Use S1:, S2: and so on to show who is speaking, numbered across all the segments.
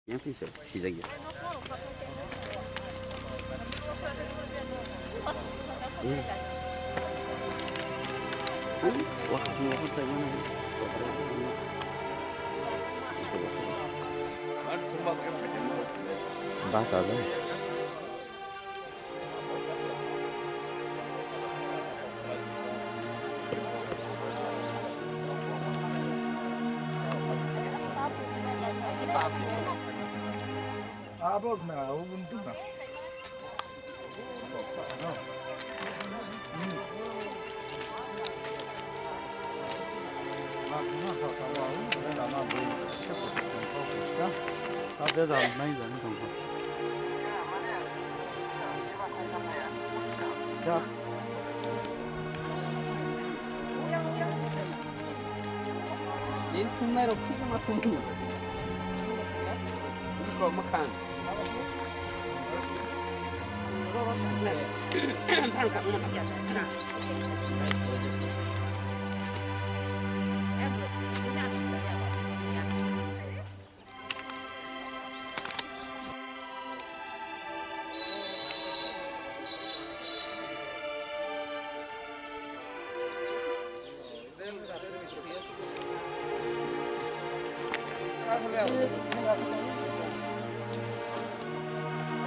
S1: 그냥 또 있어요. 시작이야. Wah, semua pun dari mana? Bahasa aja.
S2: Abot na, ubuntu na.
S1: Ini sungai roti sama tunggu. Ini kok makan.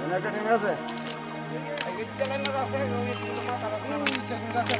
S2: Enak kan enggak sih? Gitu jalan enggak sih? Enggak sih.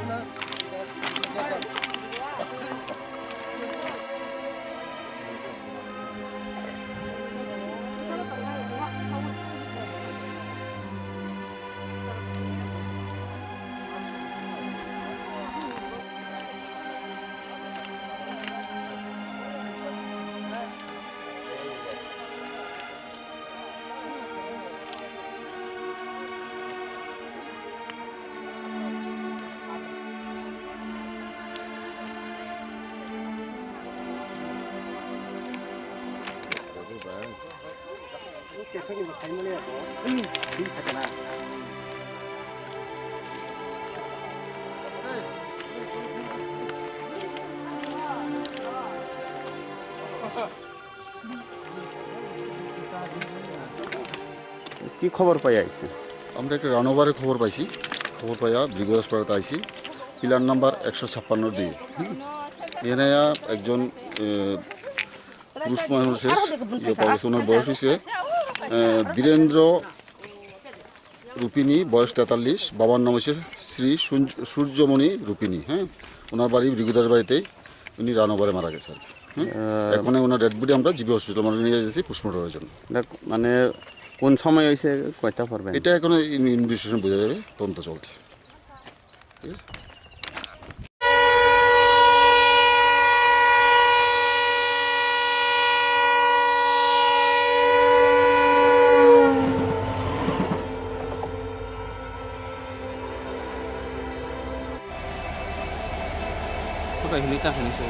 S2: 생긴 거 잘못해야죠. 비슷하잖아.
S1: কি খবর পাই আইছে?
S3: আমরা একটা রানওভারের খবর পাইছি। খবর পাইয়া ব্রিগেড হাসপাতালে আইছি পিলার নাম্বার 156 দিয়ে। এখানে একজন পুরুষ মানুষের পাওয়া ওনার বয়স হয়েছে বীরেন্দ্র রূপিণী, বয়স 43, বাবার নাম হচ্ছে শ্রী সূর্যমণি রূপিণী। হ্যাঁ, ওনার বাড়ি ব্রিগেদাস বাড়িতেই উনি রানওভারে মারা গেছে আর কি। এখন ওনার ডেড বডি আমরা জিবি হসপিটাল মানে নিয়ে যাচ্ছি পোস্টমর্টমের জন্য।
S1: মানে কোন সময় হয়েছে কয়টা পারবেন?
S3: এটা এখন ইনভেস্টিগেশন বোঝা যাবে, তদন্ত চলছে। ঠিক আছে।
S1: কোথায় হিলিটা ফেলেছে?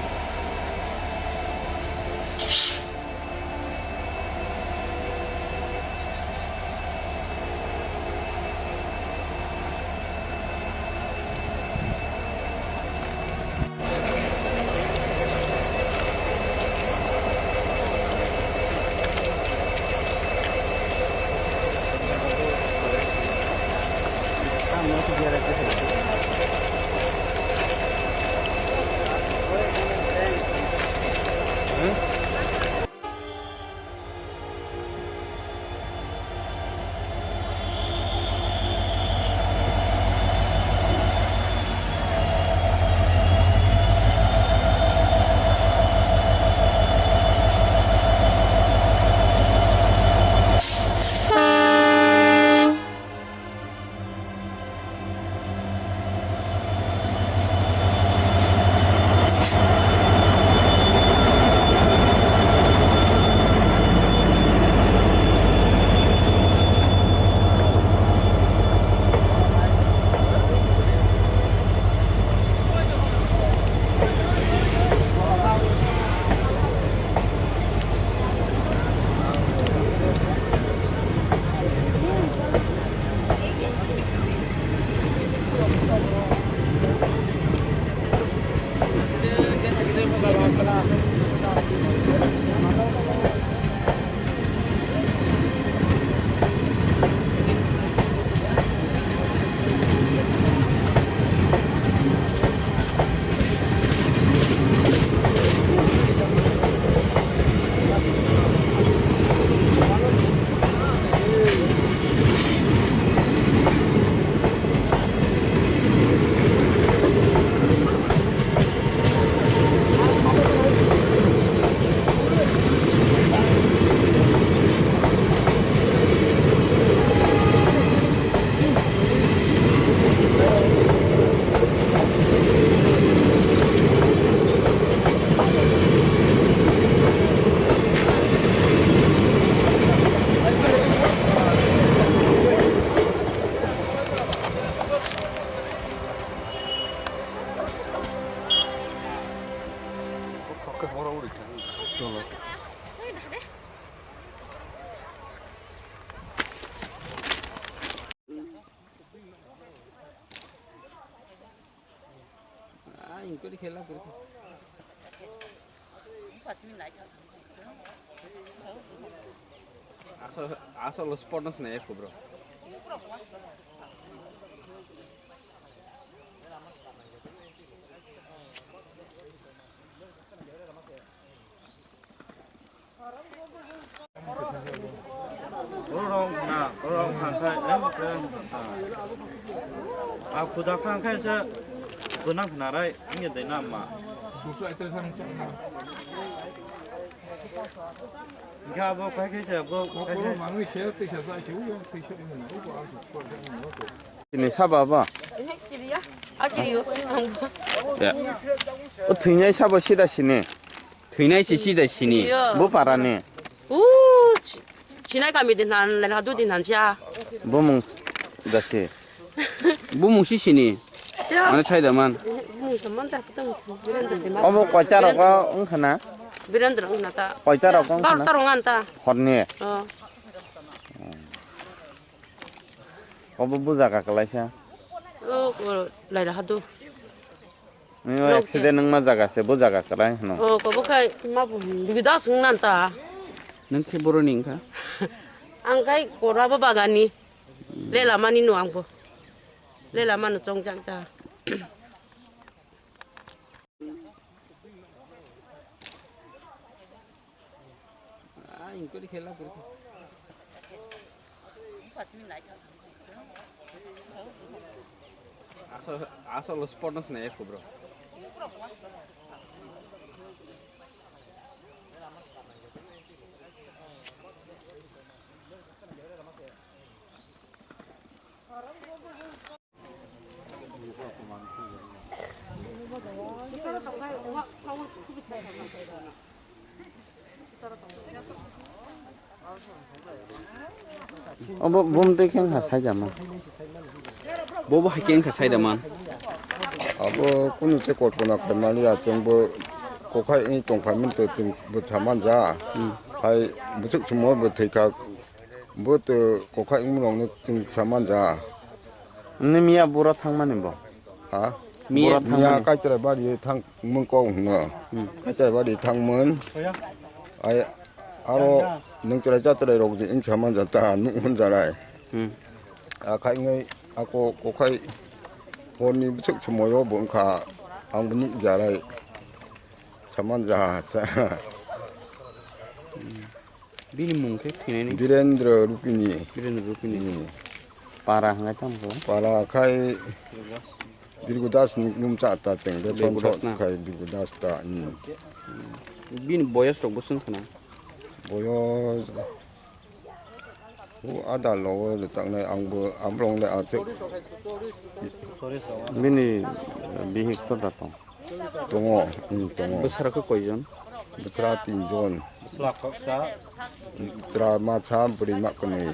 S1: Asal spotnya sih ya bro.
S4: Orang sangkai, aku dah sangkai se, benar benarai ini ada nama. Jika aku pakai se, aku
S1: Ini sababa. Ya. Oh tinggal sabah sida sini. Tinggal sida sini. Bu parane.
S5: 지날 가면 난 나도 된한자.
S1: Bumung dasi. Bumung sini. Mana cai daman.
S5: 무슨만 다 그때 비런들
S1: Obo kocar ko ungkana.
S5: 비런들 나타.
S1: Kocar ko ungkana.
S5: 따롱한다.
S1: Horni.
S5: 어.
S1: Obo buza ka kalasya.
S5: 그 라이라 하도.
S1: Ini accident nang majaga se buza ka kalai no.
S5: 거북아 마부 리다 승난다.
S1: Nang kiburuning ka.
S5: 안가이 고라바 바가니. 레라마니 노앙보. 레라마는 정장다.
S1: Ah, ingko di khela ko. Asal spotnya sih ya bro. Bom tu keng khasai jaman. Bobo keng khasai daman.
S2: 아버 군우체 골보나 그말이야 정부 고카이 동파민도 좀뭐 자만자 하이 무척 좀뭐 되까 뭐또 고카이 문ong 좀 자만자
S1: Ini mia bura thang mana bo?
S2: 아
S1: Mia
S2: 미야 까이트라 바리 탕 문공 너 까이트라 바리 탕문 아이 아로 능절에 자들에 로지 인 자만자다 혼자라 아 카잉의 아고 고카이 본이 무척 좀 모여 뭔가 아무니 자라 자만자 자
S1: Bini mungke kini ni.
S2: 비렌드르 루피니
S1: Bini rupini. Parah nggak tampo.
S2: para kai birgudas numcata tengde
S1: Birgudas
S2: chonso
S1: na.
S2: kai birgudas ta
S1: Bini boyas rok busun kana.
S2: boyo hu ada lo le takne angbo amrong le ate
S1: Bini bihik to datang.
S2: tongo tongo
S1: Besar ke koyon.
S2: betra tinjon
S4: selak sa,
S2: tra ma cha buri mak ne